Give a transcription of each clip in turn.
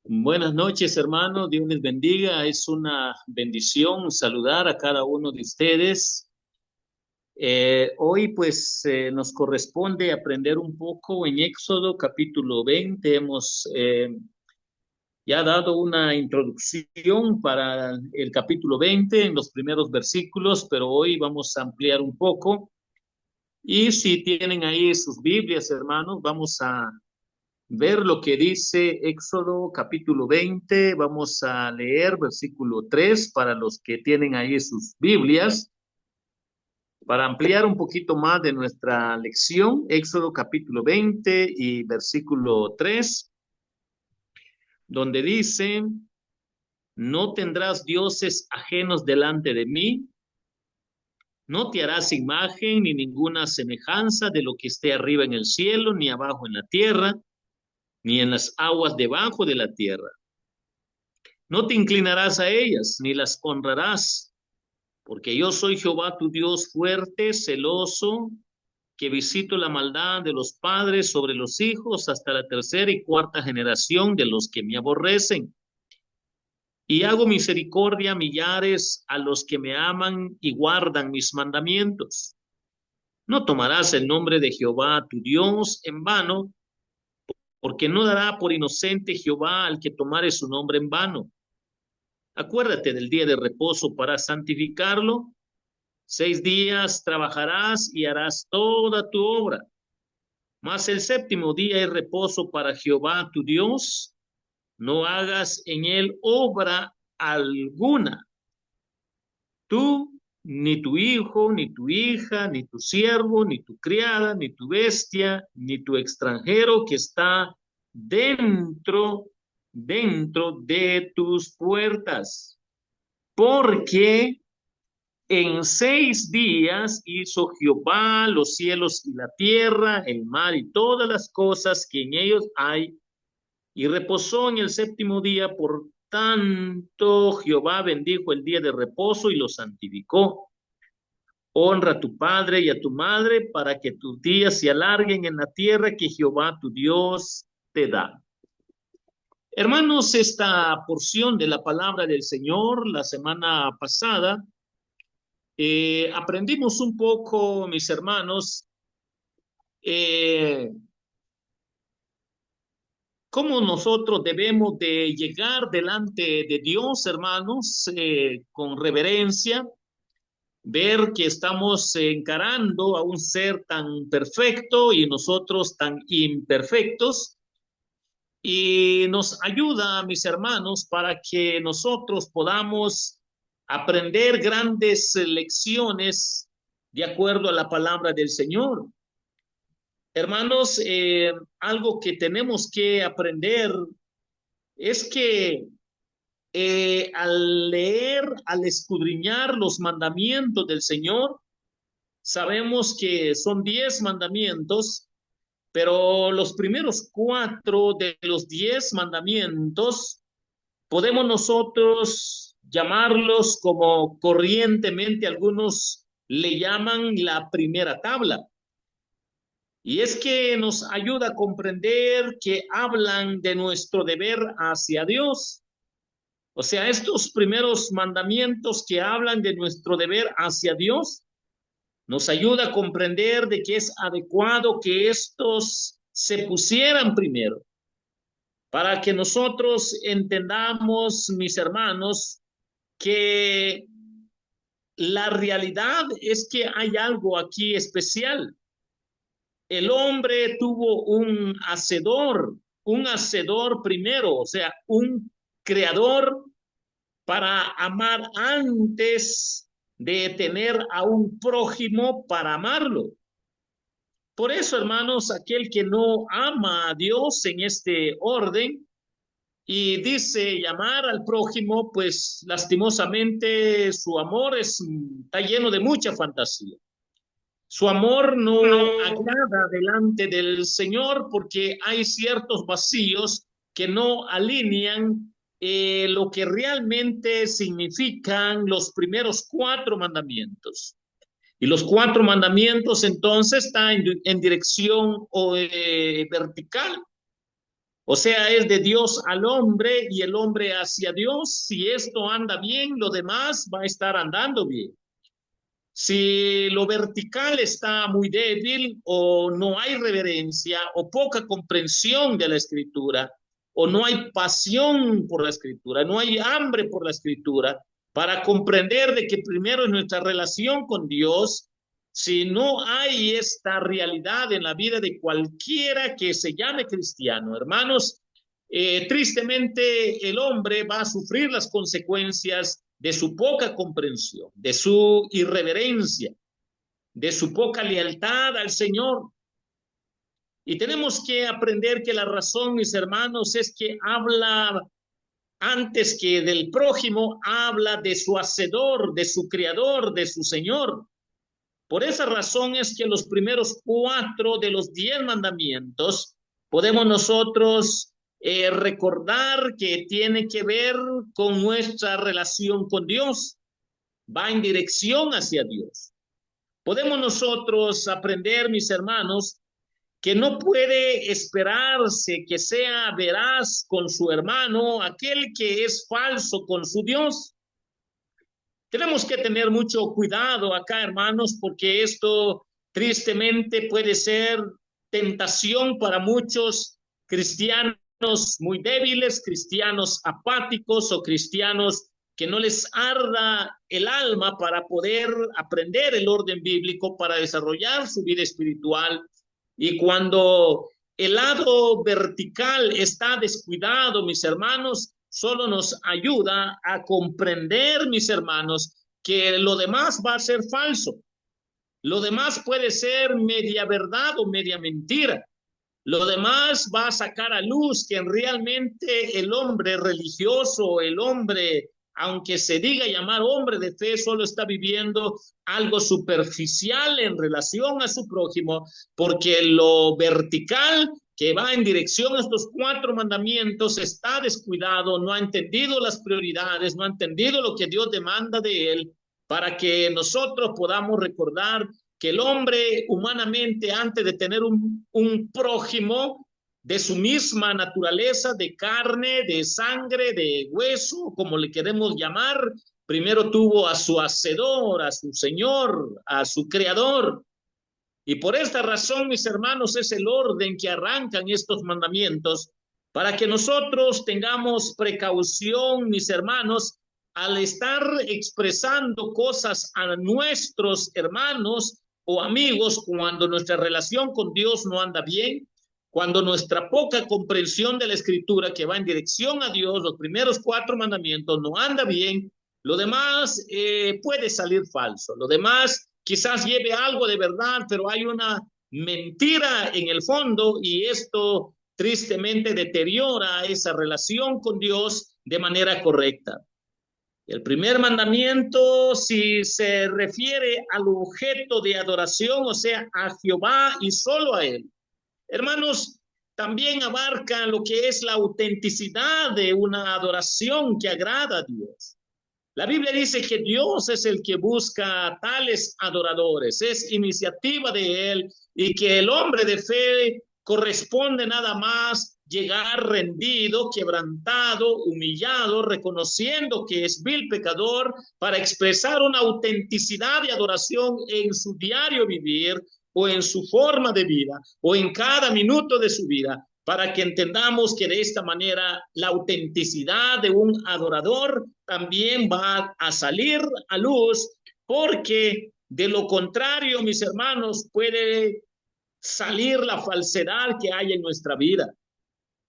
Buenas noches, hermanos. Dios les bendiga. Es una bendición saludar a cada uno de ustedes. Hoy, pues, nos corresponde aprender un poco en Éxodo capítulo 20. Hemos ya dado una introducción para el capítulo 20 en los primeros versículos, pero hoy vamos a ampliar un poco. Y si tienen ahí sus Biblias, hermanos, vamos a ver lo que dice Éxodo capítulo 20. Vamos a leer versículo 3 para los que tienen ahí sus Biblias, para ampliar un poquito más de nuestra lección. Éxodo capítulo 20 y versículo 3, donde dice: no tendrás dioses ajenos delante de mí, no te harás imagen ni ninguna semejanza de lo que esté arriba en el cielo, ni abajo en la tierra, ni en las aguas debajo de la tierra. No te inclinarás a ellas, ni las honrarás, porque yo soy Jehová tu Dios fuerte, celoso, que visito la maldad de los padres sobre los hijos hasta la tercera y cuarta generación de los que me aborrecen. Y hago misericordia a millares a los que me aman y guardan mis mandamientos. No tomarás el nombre de Jehová tu Dios en vano, porque no dará por inocente Jehová al que tomare su nombre en vano. Acuérdate del día de reposo para santificarlo. 6 días trabajarás y harás toda tu obra, mas el séptimo día es reposo para Jehová tu Dios. No hagas en él obra alguna, tú, ni tu hijo, ni tu hija, ni tu siervo, ni tu criada, ni tu bestia, ni tu extranjero que está dentro de tus puertas, porque en 6 días hizo Jehová los cielos y la tierra, el mar y todas las cosas que en ellos hay, y reposó en el séptimo día. Por tanto, Jehová bendijo el día de reposo y lo santificó. Honra a tu padre y a tu madre para que tus días se alarguen en la tierra que Jehová tu Dios te da. Hermanos, esta porción de la palabra del Señor la semana pasada aprendimos un poco, mis hermanos, eh, cómo nosotros debemos de llegar delante de Dios, hermanos, con reverencia, ver que estamos encarando a un ser tan perfecto y nosotros tan imperfectos, y nos ayuda, mis hermanos, para que nosotros podamos aprender grandes lecciones de acuerdo a la palabra del Señor. Hermanos, algo que tenemos que aprender es que al leer, al escudriñar los mandamientos del Señor, sabemos que son 10 mandamientos, pero los primeros 4 de los 10 mandamientos podemos nosotros llamarlos, como corrientemente algunos le llaman, la primera tabla. Y es que nos ayuda a comprender que hablan de nuestro deber hacia Dios. O sea, estos primeros mandamientos que hablan de nuestro deber hacia Dios, nos ayuda a comprender de que es adecuado que estos se pusieran primero, para que nosotros entendamos, mis hermanos, que la realidad es que hay algo aquí especial. El hombre tuvo un hacedor primero, o sea, un creador para amar antes de tener a un prójimo para amarlo. Por eso, hermanos, aquel que no ama a Dios en este orden y dice llamar al prójimo, pues lastimosamente su amor está lleno de mucha fantasía. Su amor no agrada delante del Señor, porque hay ciertos vacíos que no alinean lo que realmente significan los primeros 4 mandamientos. Y los 4 mandamientos entonces están en dirección vertical. O sea, es de Dios al hombre y el hombre hacia Dios. Si esto anda bien, lo demás va a estar andando bien. Si lo vertical está muy débil o no hay reverencia o poca comprensión de la escritura o no hay pasión por la escritura, no hay hambre por la escritura para comprender de que primero es nuestra relación con Dios, si no hay esta realidad en la vida de cualquiera que se llame cristiano, hermanos, tristemente el hombre va a sufrir las consecuencias de su poca comprensión, de su irreverencia, de su poca lealtad al Señor. Y tenemos que aprender que la razón, mis hermanos, es que habla antes que del prójimo, habla de su hacedor, de su creador, de su Señor. Por esa razón es que los primeros 4 de los 10 mandamientos podemos nosotros recordar que tiene que ver con nuestra relación con Dios, va en dirección hacia Dios. Podemos nosotros aprender, mis hermanos, que no puede esperarse que sea veraz con su hermano aquel que es falso con su Dios. Tenemos que tener mucho cuidado acá, hermanos, porque esto tristemente puede ser tentación para muchos cristianos muy débiles, cristianos apáticos o cristianos que no les arda el alma para poder aprender el orden bíblico, para desarrollar su vida espiritual. Y cuando el lado vertical está descuidado, mis hermanos, solo nos ayuda a comprender, mis hermanos, que lo demás va a ser falso. Lo demás puede ser media verdad o media mentira. Lo demás va a sacar a luz que realmente el hombre religioso, el hombre, aunque se diga llamar hombre de fe, solo está viviendo algo superficial en relación a su prójimo, porque lo vertical que va en dirección a estos 4 mandamientos está descuidado, no ha entendido las prioridades, no ha entendido lo que Dios demanda de él, para que nosotros podamos recordar que el hombre humanamente, antes de tener un prójimo de su misma naturaleza, de carne, de sangre, de hueso, como le queremos llamar, primero tuvo a su hacedor, a su Señor, a su Creador. Y por esta razón, mis hermanos, es el orden que arrancan estos mandamientos para que nosotros tengamos precaución, mis hermanos, al estar expresando cosas a nuestros hermanos o amigos cuando nuestra relación con Dios no anda bien, cuando nuestra poca comprensión de la escritura que va en dirección a Dios, los primeros 4 mandamientos no anda bien, lo demás puede salir falso, lo demás quizás lleve algo de verdad, pero hay una mentira en el fondo y esto tristemente deteriora esa relación con Dios de manera correcta. El primer mandamiento, si se refiere al objeto de adoración, o sea, a Jehová y solo a Él. Hermanos, también abarca lo que es la autenticidad de una adoración que agrada a Dios. La Biblia dice que Dios es el que busca a tales adoradores, es iniciativa de Él y que el hombre de fe corresponde nada más llegar rendido, quebrantado, humillado, reconociendo que es vil pecador para expresar una autenticidad de adoración en su diario vivir o en su forma de vida o en cada minuto de su vida, para que entendamos que de esta manera la autenticidad de un adorador también va a salir a luz, porque de lo contrario, mis hermanos, puede salir la falsedad que hay en nuestra vida.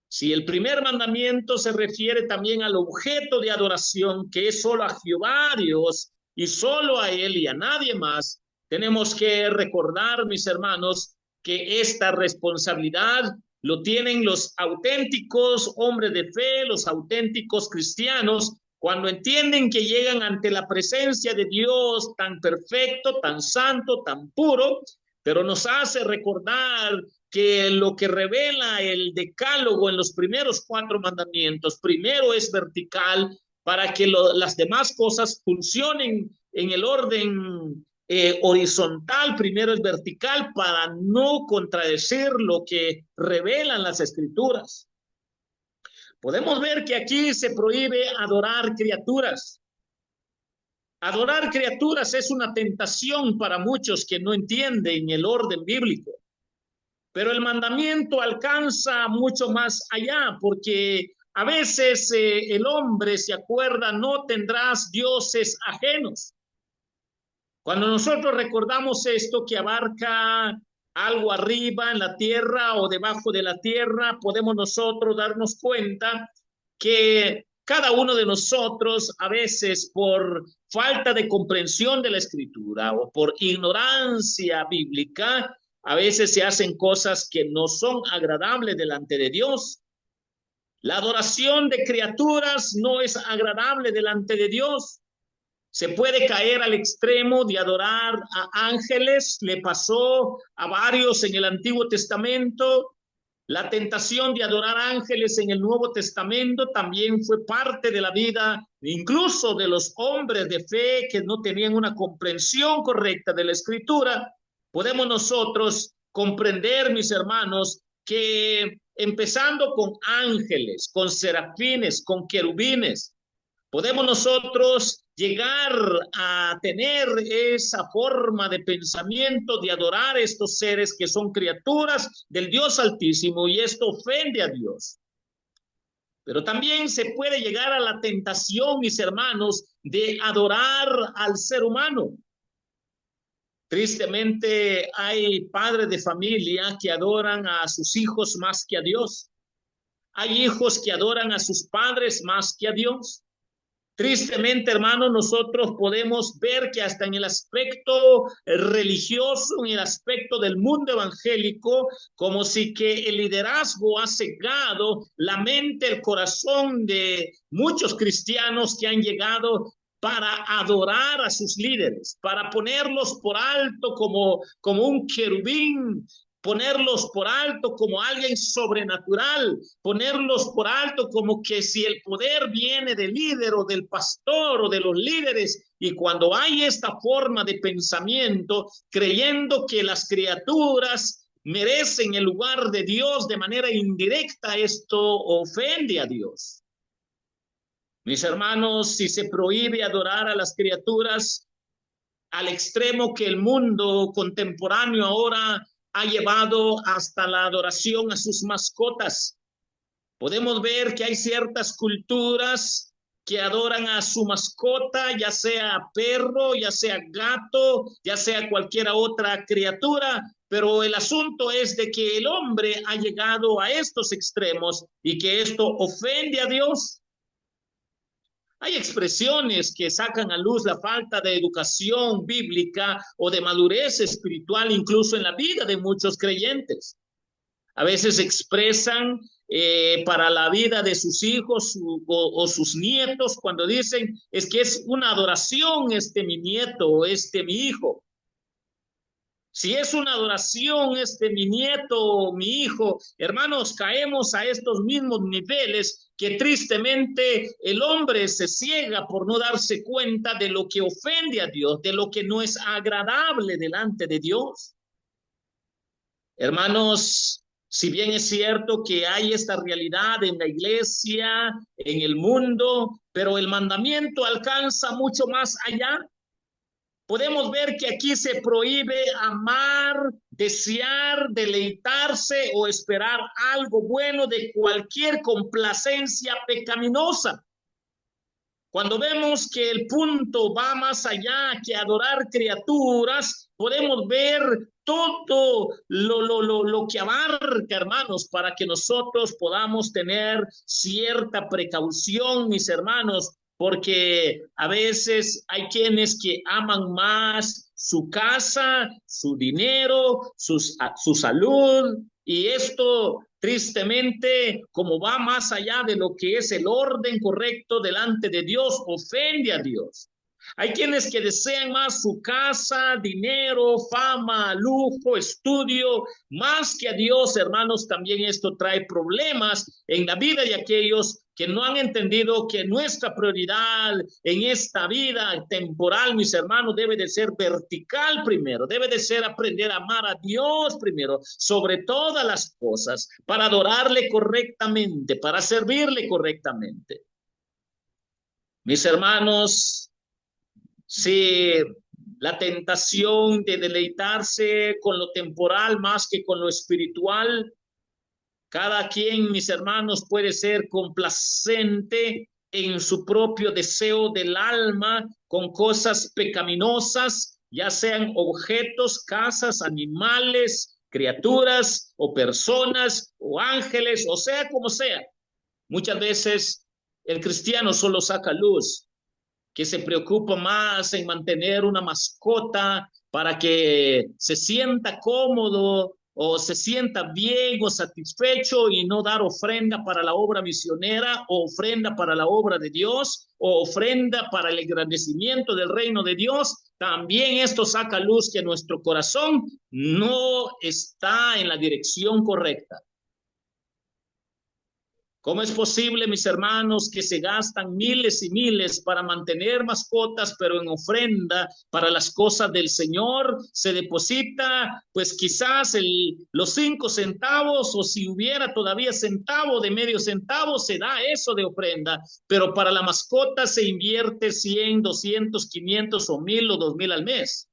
Si el primer mandamiento se refiere también al objeto de adoración, que es solo a Jehová Dios y solo a Él y a nadie más, tenemos que recordar, mis hermanos, que esta responsabilidad lo tienen los auténticos hombres de fe, los auténticos cristianos, cuando entienden que llegan ante la presencia de Dios tan perfecto, tan santo, tan puro, pero nos hace recordar que lo que revela el decálogo en los primeros 4 mandamientos, primero es vertical para que las demás cosas funcionen en el orden horizontal, primero es vertical para no contradecir lo que revelan las escrituras. Podemos ver que aquí se prohíbe adorar criaturas. Adorar criaturas es una tentación para muchos que no entienden el orden bíblico. Pero el mandamiento alcanza mucho más allá, porque a veces el hombre se acuerda, no tendrás dioses ajenos. Cuando nosotros recordamos esto que abarca algo arriba en la tierra o debajo de la tierra, podemos nosotros darnos cuenta que cada uno de nosotros a veces por falta de comprensión de la escritura o por ignorancia bíblica, a veces se hacen cosas que no son agradables delante de Dios. La adoración de criaturas no es agradable delante de Dios. Se puede caer al extremo de adorar a ángeles. Le pasó a varios en el Antiguo Testamento. La tentación de adorar ángeles en el Nuevo Testamento también fue parte de la vida, incluso de los hombres de fe que no tenían una comprensión correcta de la Escritura. Podemos nosotros comprender, mis hermanos, que empezando con ángeles, con serafines, con querubines, podemos nosotros llegar a tener esa forma de pensamiento de adorar a estos seres que son criaturas del Dios Altísimo, y esto ofende a Dios. Pero también se puede llegar a la tentación, mis hermanos, de adorar al ser humano. Tristemente hay padres de familia que adoran a sus hijos más que a Dios. Hay hijos que adoran a sus padres más que a Dios. Tristemente, hermanos, nosotros podemos ver que hasta en el aspecto religioso, en el aspecto del mundo evangélico, como si que el liderazgo ha cegado la mente, el corazón de muchos cristianos que han llegado para adorar a sus líderes, para ponerlos por alto como un querubín, ponerlos por alto como alguien sobrenatural, ponerlos por alto como que si el poder viene del líder o del pastor o de los líderes. Y cuando hay esta forma de pensamiento, creyendo que las criaturas merecen el lugar de Dios de manera indirecta, esto ofende a Dios. Mis hermanos, si se prohíbe adorar a las criaturas al extremo que el mundo contemporáneo ahora ha llevado hasta la adoración a sus mascotas, podemos ver que hay ciertas culturas que adoran a su mascota, ya sea perro, ya sea gato, ya sea cualquier otra criatura, pero el asunto es de que el hombre ha llegado a estos extremos y que esto ofende a Dios. Hay expresiones que sacan a luz la falta de educación bíblica o de madurez espiritual, incluso en la vida de muchos creyentes. A veces expresan para la vida de sus hijos o sus nietos cuando dicen, es que es una adoración mi nieto o mi hijo. Si es una adoración mi nieto o mi hijo, hermanos, caemos a estos mismos niveles que tristemente el hombre se ciega por no darse cuenta de lo que ofende a Dios, de lo que no es agradable delante de Dios. Hermanos, si bien es cierto que hay esta realidad en la iglesia, en el mundo, pero el mandamiento alcanza mucho más allá. Podemos ver que aquí se prohíbe amar, desear, deleitarse o esperar algo bueno de cualquier complacencia pecaminosa. Cuando vemos que el punto va más allá que adorar criaturas, podemos ver todo lo que abarca, hermanos, para que nosotros podamos tener cierta precaución, mis hermanos, porque a veces hay quienes que aman más su casa, su dinero, su salud, y esto tristemente, como va más allá de lo que es el orden correcto delante de Dios, ofende a Dios. Hay quienes que desean más su casa, dinero, fama, lujo, estudio, más que a Dios, hermanos. También esto trae problemas en la vida de aquellos que no han entendido que nuestra prioridad en esta vida temporal, mis hermanos, debe de ser vertical primero, debe de ser aprender a amar a Dios primero, sobre todas las cosas, para adorarle correctamente, para servirle correctamente. Mis hermanos, si la tentación de deleitarse con lo temporal más que con lo espiritual, cada quien, mis hermanos, puede ser complacente en su propio deseo del alma con cosas pecaminosas, ya sean objetos, casas, animales, criaturas o personas o ángeles, o sea como sea. Muchas veces el cristiano solo saca luz, que se preocupa más en mantener una mascota para que se sienta cómodo o se sienta bien o satisfecho y no dar ofrenda para la obra misionera o ofrenda para la obra de Dios o ofrenda para el engrandecimiento del reino de Dios. También esto saca luz que nuestro corazón no está en la dirección correcta. ¿Cómo es posible, mis hermanos, que se gastan miles y miles para mantener mascotas, pero en ofrenda para las cosas del Señor se deposita, pues quizás los 5 centavos, o si hubiera todavía centavo de medio centavo, se da eso de ofrenda, pero para la mascota se invierte 100, 200, 500 o 1000 o 2000 al mes?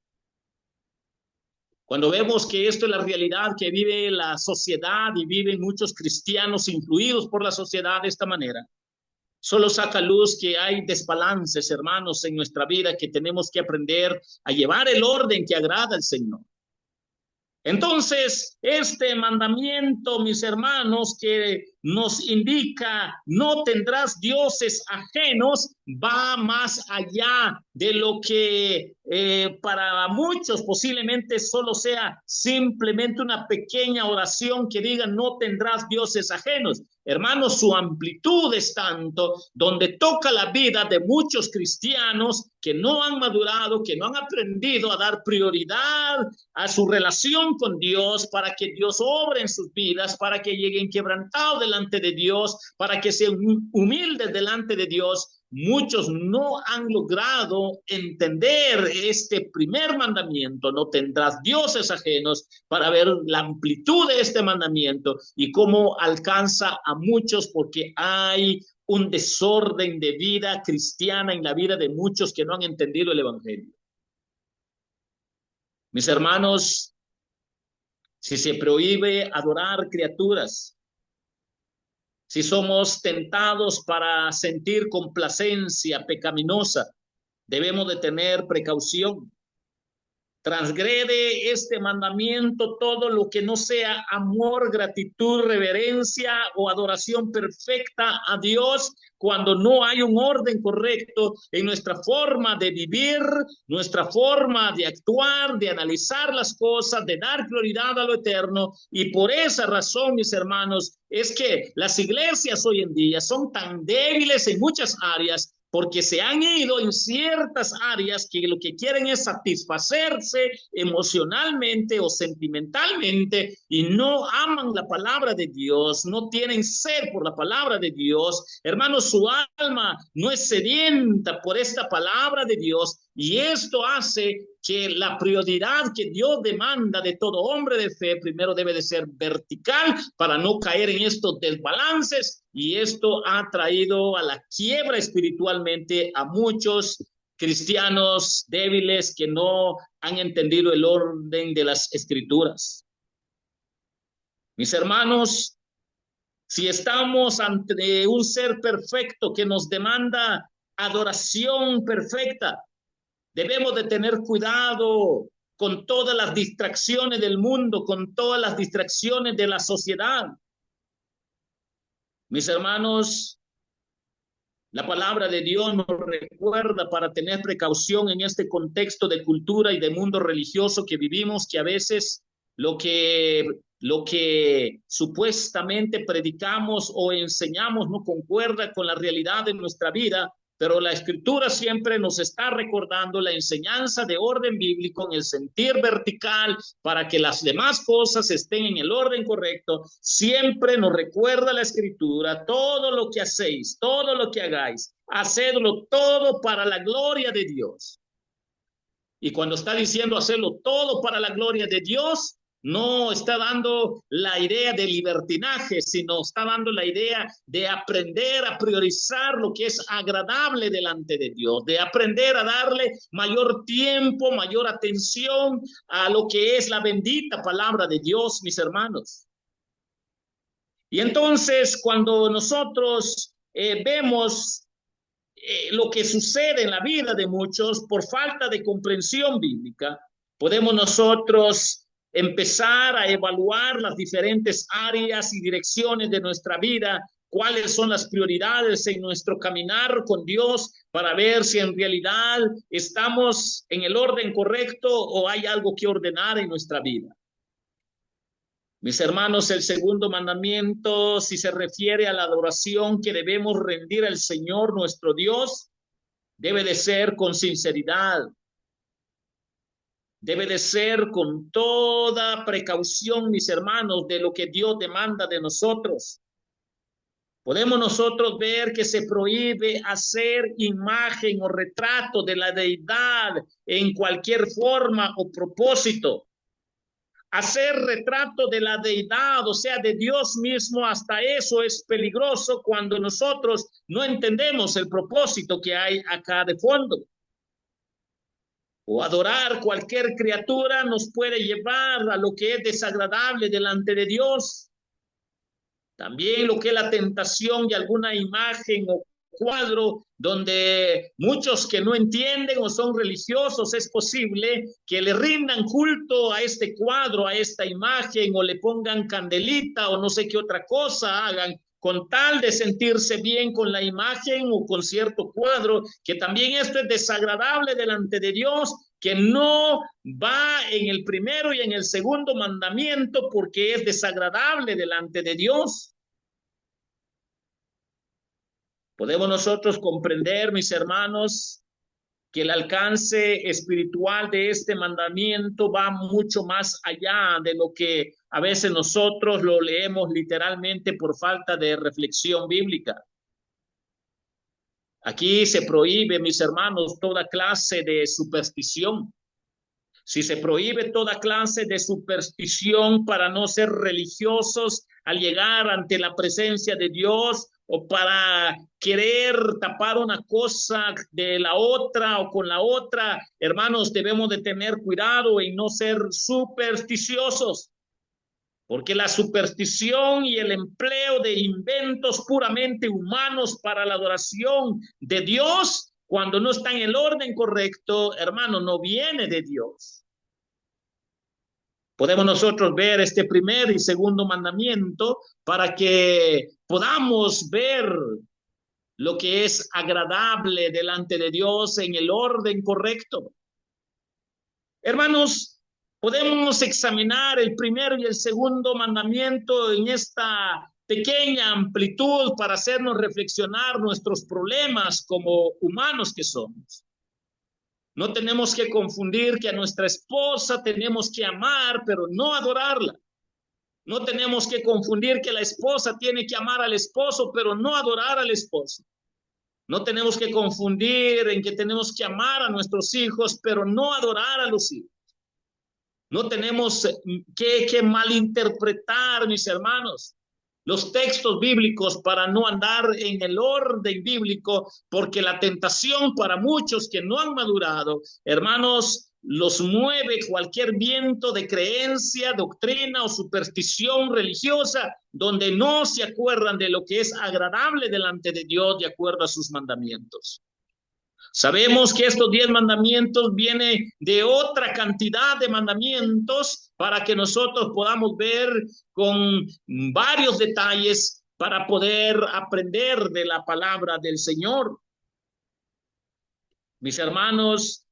Cuando vemos que esto es la realidad que vive la sociedad y viven muchos cristianos influidos por la sociedad de esta manera, solo saca luz que hay desbalances, hermanos, en nuestra vida, que tenemos que aprender a llevar el orden que agrada al Señor. Entonces, este mandamiento, mis hermanos, que nos indica no tendrás dioses ajenos, va más allá de lo que para muchos posiblemente solo sea simplemente una pequeña oración que diga no tendrás dioses ajenos. Hermanos, su amplitud es tanto, donde toca la vida de muchos cristianos que no han madurado, que no han aprendido a dar prioridad a su relación con Dios, para que Dios obre en sus vidas, para que lleguen quebrantados delante de Dios, para que sean humildes delante de Dios. Muchos no han logrado entender este primer mandamiento, no tendrás dioses ajenos, para ver la amplitud de este mandamiento y cómo alcanza a muchos, porque hay un desorden de vida cristiana en la vida de muchos que no han entendido el evangelio. Mis hermanos, si se prohíbe adorar criaturas, si somos tentados para sentir complacencia pecaminosa, debemos de tener precaución. Transgrede este mandamiento todo lo que no sea amor, gratitud, reverencia o adoración perfecta a Dios, cuando no hay un orden correcto en nuestra forma de vivir, nuestra forma de actuar, de analizar las cosas, de dar prioridad a lo eterno. Y por esa razón, mis hermanos, es que las iglesias hoy en día son tan débiles en muchas áreas, porque se han ido en ciertas áreas que lo que quieren es satisfacerse emocionalmente o sentimentalmente y no aman la palabra de Dios, no tienen sed por la palabra de Dios. Hermanos, su alma no es sedienta por esta palabra de Dios, y esto hace que la prioridad que Dios demanda de todo hombre de fe primero debe de ser vertical para no caer en estos desbalances, y esto ha traído a la quiebra espiritualmente a muchos cristianos débiles que no han entendido el orden de las escrituras. Mis hermanos, si estamos ante un ser perfecto que nos demanda adoración perfecta, debemos de tener cuidado con todas las distracciones del mundo, con todas las distracciones de la sociedad. Mis hermanos, la palabra de Dios nos recuerda para tener precaución en este contexto de cultura y de mundo religioso que vivimos, que a veces lo que supuestamente predicamos o enseñamos no concuerda con la realidad de nuestra vida. Pero la Escritura siempre nos está recordando la enseñanza de orden bíblico en el sentir vertical para que las demás cosas estén en el orden correcto. Siempre nos recuerda la Escritura: todo lo que hacéis, todo lo que hagáis, hacedlo todo para la gloria de Dios. Y cuando está diciendo hacerlo todo para la gloria de Dios, no está dando la idea de libertinaje, sino está dando la idea de aprender a priorizar lo que es agradable delante de Dios, de aprender a darle mayor tiempo, mayor atención a lo que es la bendita palabra de Dios, mis hermanos. Y entonces, cuando nosotros vemos lo que sucede en la vida de muchos por falta de comprensión bíblica, podemos nosotros empezar a evaluar las diferentes áreas y direcciones de nuestra vida, cuáles son las prioridades en nuestro caminar con Dios, para ver si en realidad estamos en el orden correcto o hay algo que ordenar en nuestra vida. Mis hermanos, el segundo mandamiento, si se refiere a la adoración que debemos rendir al Señor nuestro Dios, debe de ser con sinceridad, debe de ser con toda precaución, mis hermanos, de lo que Dios demanda de nosotros. Podemos nosotros ver que se prohíbe hacer imagen o retrato de la deidad en cualquier forma o propósito. Hacer retrato de la deidad, o sea, de Dios mismo, hasta eso es peligroso cuando nosotros no entendemos el propósito que hay acá de fondo. O adorar cualquier criatura nos puede llevar a lo que es desagradable delante de Dios. También lo que es la tentación de alguna imagen o cuadro donde muchos que no entienden o son religiosos, es posible que le rindan culto a este cuadro, a esta imagen, o le pongan candelita o no sé qué otra cosa hagan con tal de sentirse bien con la imagen o con cierto cuadro, que también esto es desagradable delante de Dios, que no va en el primero y en el segundo mandamiento porque es desagradable delante de Dios. Podemos nosotros comprender, mis hermanos, que el alcance espiritual de este mandamiento va mucho más allá de lo que a veces nosotros lo leemos literalmente por falta de reflexión bíblica. Aquí se prohíbe, mis hermanos, toda clase de superstición. Si se prohíbe toda clase de superstición para no ser religiosos al llegar ante la presencia de Dios, o para querer tapar una cosa de la otra o con la otra, hermanos, debemos de tener cuidado en no ser supersticiosos, porque la superstición y el empleo de inventos puramente humanos para la adoración de Dios, cuando no está en el orden correcto, hermano, no viene de Dios. Podemos nosotros ver este primer y segundo mandamiento para que podamos ver lo que es agradable delante de Dios en el orden correcto. Hermanos, podemos examinar el primero y el segundo mandamiento en esta pequeña amplitud para hacernos reflexionar nuestros problemas como humanos que somos. No tenemos que confundir que a nuestra esposa tenemos que amar, pero no adorarla. No tenemos que confundir que la esposa tiene que amar al esposo, pero no adorar al esposo. No tenemos que confundir en que tenemos que amar a nuestros hijos, pero no adorar a los hijos. No tenemos que malinterpretar, mis hermanos, los textos bíblicos para no andar en el orden bíblico, porque la tentación para muchos que no han madurado, hermanos, los mueve cualquier viento de creencia, doctrina o superstición religiosa, donde no se acuerdan de lo que es agradable delante de Dios de acuerdo a sus mandamientos. Sabemos que estos 10 mandamientos vienen de otra cantidad de mandamientos para que nosotros podamos ver con varios detalles para poder aprender de la palabra del Señor. Mis hermanos,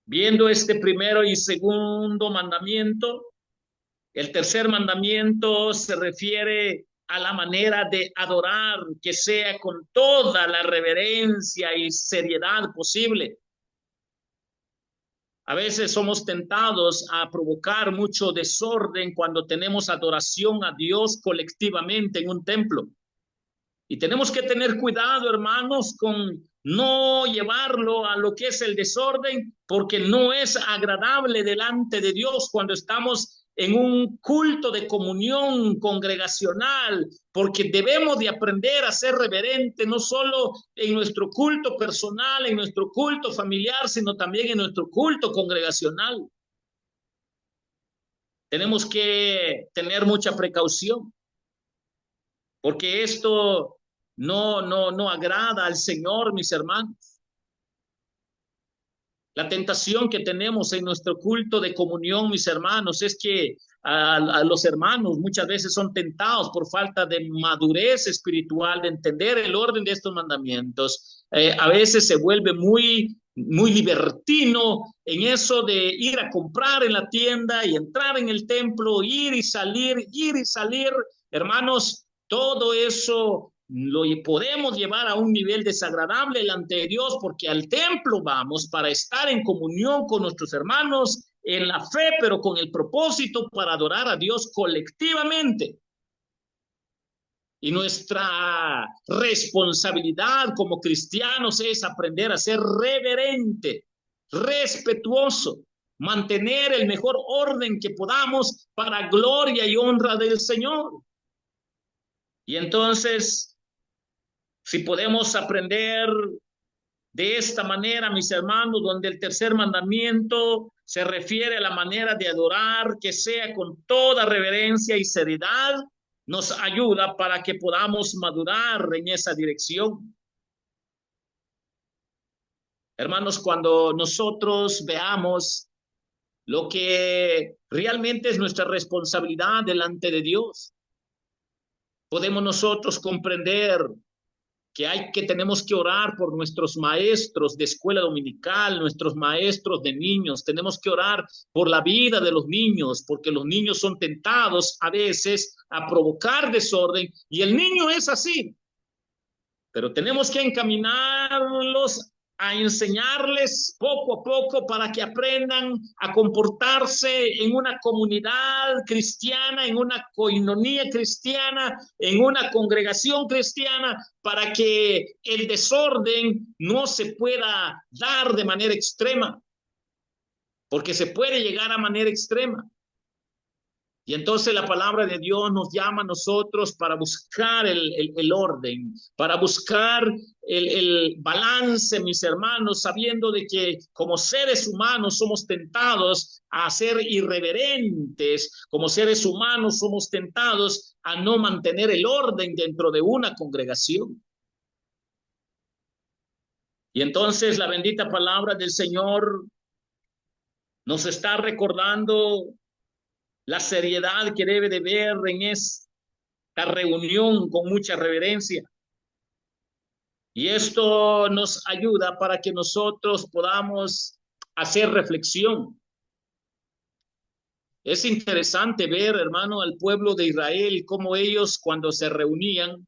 viendo este primero y segundo mandamiento, el tercer mandamiento se refiere a la manera de adorar, que sea con toda la reverencia y seriedad posible. A veces somos tentados a provocar mucho desorden cuando tenemos adoración a Dios colectivamente en un templo. Y tenemos que tener cuidado, hermanos, con no llevarlo a lo que es el desorden, porque no es agradable delante de Dios cuando estamos en un culto de comunión congregacional, porque debemos de aprender a ser reverente, no solo en nuestro culto personal, en nuestro culto familiar, sino también en nuestro culto congregacional. Tenemos que tener mucha precaución, porque esto no agrada al Señor, mis hermanos. La tentación que tenemos en nuestro culto de comunión, mis hermanos, es que a los hermanos muchas veces son tentados por falta de madurez espiritual, de entender el orden de estos mandamientos. A veces se vuelve muy libertino en eso de ir a comprar en la tienda y entrar en el templo, ir y salir, hermanos. Todo eso lo podemos llevar a un nivel desagradable delante de Dios, porque al templo vamos para estar en comunión con nuestros hermanos en la fe, pero con el propósito para adorar a Dios colectivamente. Y nuestra responsabilidad como cristianos es aprender a ser reverente, respetuoso, mantener el mejor orden que podamos para gloria y honra del Señor. Y entonces, si podemos aprender de esta manera, mis hermanos, donde el tercer mandamiento se refiere a la manera de adorar, que sea con toda reverencia y seriedad, nos ayuda para que podamos madurar en esa dirección. Hermanos, cuando nosotros veamos lo que realmente es nuestra responsabilidad delante de Dios, podemos nosotros comprender que tenemos que orar por nuestros maestros de escuela dominical, nuestros maestros de niños, tenemos que orar por la vida de los niños, porque los niños son tentados a veces a provocar desorden, y el niño es así, pero tenemos que encaminarlos a enseñarles poco a poco para que aprendan a comportarse en una comunidad cristiana, en una coinonía cristiana, en una congregación cristiana, para que el desorden no se pueda dar de manera extrema, porque se puede llegar a manera extrema. Y entonces la palabra de Dios nos llama a nosotros para buscar el orden, para buscar el balance, mis hermanos, sabiendo de que como seres humanos somos tentados a ser irreverentes, como seres humanos somos tentados a no mantener el orden dentro de una congregación. Y entonces la bendita palabra del Señor nos está recordando la seriedad que debe de ver en esta reunión con mucha reverencia. Y esto nos ayuda para que nosotros podamos hacer reflexión. Es interesante ver, hermano, al pueblo de Israel, cómo ellos cuando se reunían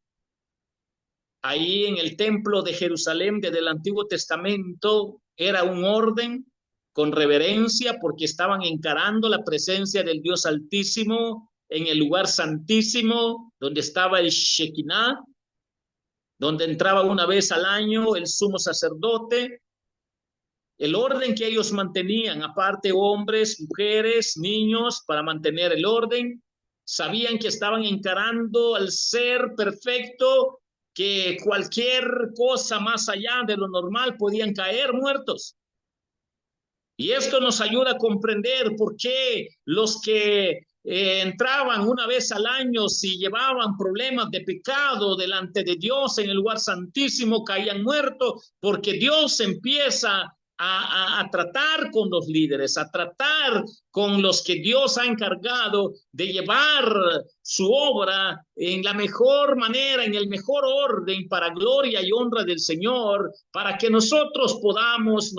ahí en el templo de Jerusalén desde el Antiguo Testamento, era un orden con reverencia porque estaban encarando la presencia del Dios Altísimo en el lugar santísimo donde estaba el Shekinah, donde entraba una vez al año el sumo sacerdote. El orden que ellos mantenían, aparte hombres, mujeres, niños, para mantener el orden, sabían que estaban encarando al ser perfecto, que cualquier cosa más allá de lo normal podían caer muertos. Y esto nos ayuda a comprender por qué los que entraban una vez al año, si llevaban problemas de pecado delante de Dios en el lugar santísimo, caían muertos, porque Dios empieza a tratar con los líderes, a tratar con los que Dios ha encargado de llevar su obra en la mejor manera, en el mejor orden, para gloria y honra del Señor, para que nosotros podamos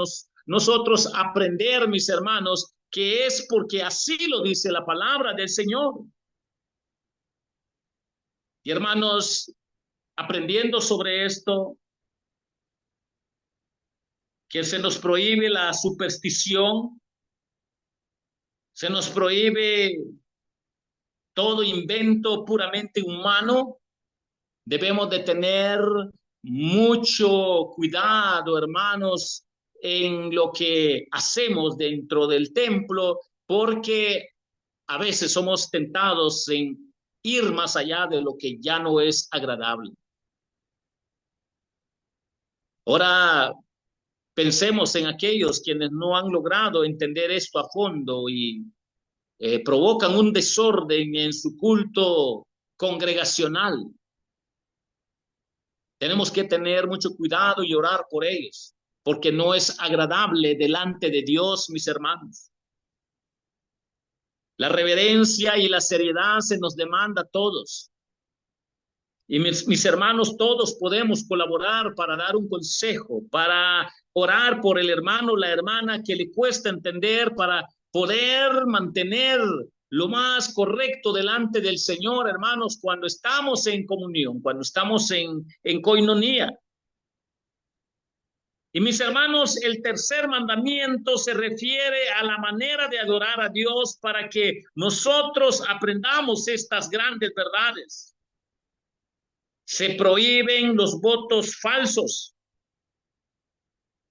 nosotros aprender, mis hermanos, que es porque así lo dice la palabra del Señor. Y hermanos, aprendiendo sobre esto, que se nos prohíbe la superstición, se nos prohíbe todo invento puramente humano. Debemos de tener mucho cuidado, hermanos, en lo que hacemos dentro del templo, porque a veces somos tentados en ir más allá de lo que ya no es agradable. Ahora pensemos en aquellos quienes no han logrado entender esto a fondo y provocan un desorden en su culto congregacional. Tenemos que tener mucho cuidado y orar por ellos, porque no es agradable delante de Dios, mis hermanos. La reverencia y la seriedad se nos demanda a todos. Y mis hermanos, todos podemos colaborar para dar un consejo, para orar por el hermano, la hermana que le cuesta entender, para poder mantener lo más correcto delante del Señor, hermanos, cuando estamos en comunión, cuando estamos en coinonía. Y mis hermanos, el tercer mandamiento se refiere a la manera de adorar a Dios para que nosotros aprendamos estas grandes verdades. Se prohíben los votos falsos.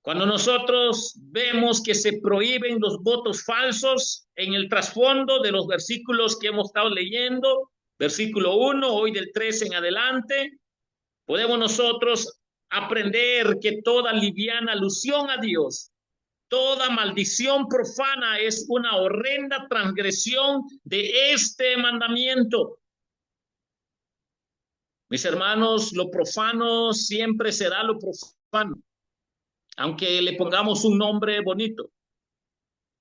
Cuando nosotros vemos que se prohíben los votos falsos en el trasfondo de los versículos que hemos estado leyendo, versículo 1, hoy del 3 en adelante, podemos nosotros aprender que toda liviana alusión a Dios, toda maldición profana es una horrenda transgresión de este mandamiento. Mis hermanos, lo profano siempre será lo profano, aunque le pongamos un nombre bonito.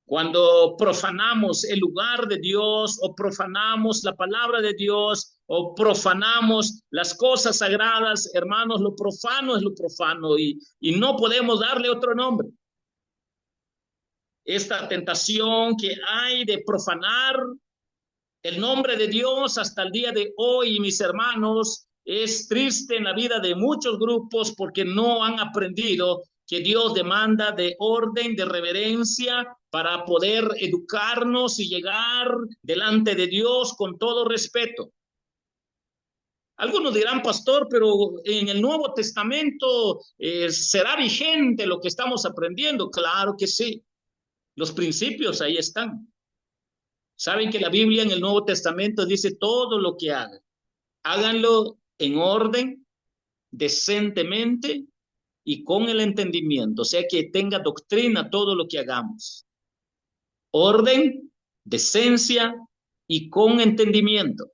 Cuando profanamos el lugar de Dios o profanamos la palabra de Dios o profanamos las cosas sagradas, hermanos, lo profano es lo profano y no podemos darle otro nombre. Esta tentación que hay de profanar el nombre de Dios hasta el día de hoy, mis hermanos, es triste en la vida de muchos grupos porque no han aprendido que Dios demanda de orden, de reverencia para poder educarnos y llegar delante de Dios con todo respeto. Algunos dirán, pastor, pero en el Nuevo Testamento ¿será vigente lo que estamos aprendiendo? Claro que sí. Los principios ahí están. Saben que la Biblia en el Nuevo Testamento dice todo lo que hagan. Háganlo en orden, decentemente y con el entendimiento. O sea, que tenga doctrina todo lo que hagamos. Orden, decencia y con entendimiento.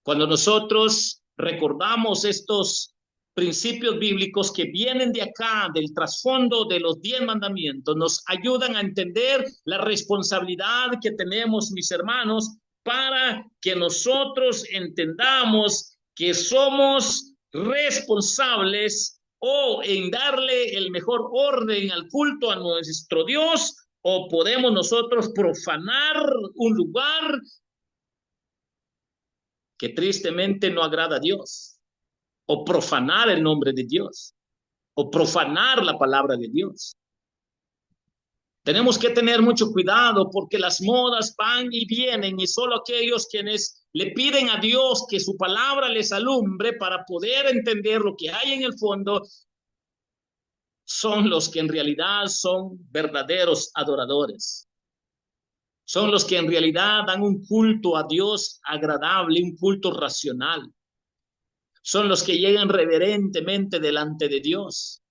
Cuando nosotros recordamos estos principios bíblicos que vienen de acá, del trasfondo de los 10 mandamientos, nos ayudan a entender la responsabilidad que tenemos, mis hermanos, para que nosotros entendamos que somos responsables o en darle el mejor orden al culto a nuestro Dios, o podemos nosotros profanar un lugar que tristemente no agrada a Dios, o profanar el nombre de Dios, o profanar la palabra de Dios. Tenemos que tener mucho cuidado porque las modas van y vienen y solo aquellos quienes le piden a Dios que su palabra les alumbre para poder entender lo que hay en el fondo son los que en realidad son verdaderos adoradores. Son los que en realidad dan un culto a Dios agradable, un culto racional. Son los que llegan reverentemente delante de Dios.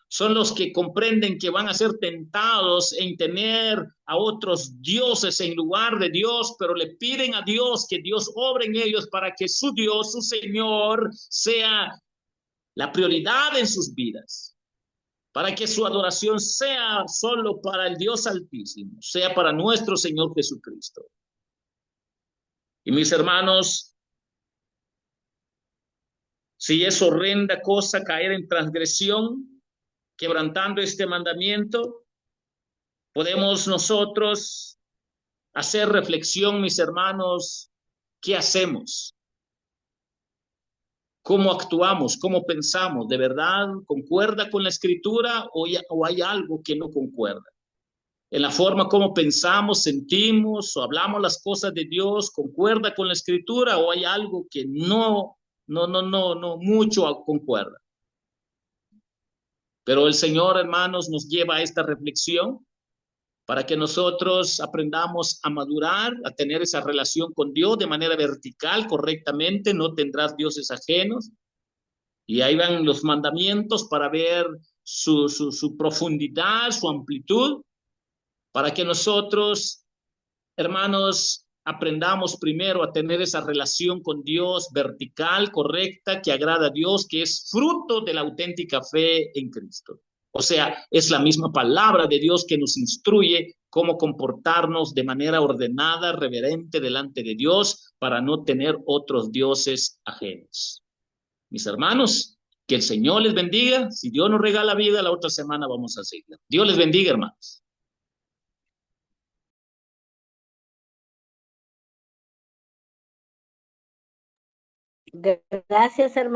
Son los que comprenden que van a ser tentados en tener a otros dioses en lugar de Dios, pero le piden a Dios que Dios obre en ellos para que su Dios, su Señor, sea la prioridad en sus vidas. Para que su adoración sea solo para el Dios Altísimo, sea para nuestro Señor Jesucristo. Y mis hermanos, si es horrenda cosa caer en transgresión, quebrantando este mandamiento, podemos nosotros hacer reflexión, mis hermanos, ¿qué hacemos? ¿Cómo actuamos? ¿Cómo pensamos? ¿De verdad concuerda con la Escritura o hay algo que no concuerda? En la forma como pensamos, sentimos o hablamos las cosas de Dios, ¿concuerda con la Escritura o hay algo que no mucho concuerda? Pero el Señor, hermanos, nos lleva a esta reflexión para que nosotros aprendamos a madurar, a tener esa relación con Dios de manera vertical, correctamente. No tendrás dioses ajenos. Y ahí van los mandamientos para ver su profundidad, su amplitud, para que nosotros, hermanos, aprendamos primero a tener esa relación con Dios vertical, correcta, que agrada a Dios, que es fruto de la auténtica fe en Cristo. O sea, es la misma palabra de Dios que nos instruye cómo comportarnos de manera ordenada, reverente delante de Dios, para no tener otros dioses ajenos. Mis hermanos, que el Señor les bendiga. Si Dios nos regala vida, la otra semana vamos a seguir. Dios les bendiga, hermanos. Gracias, hermano.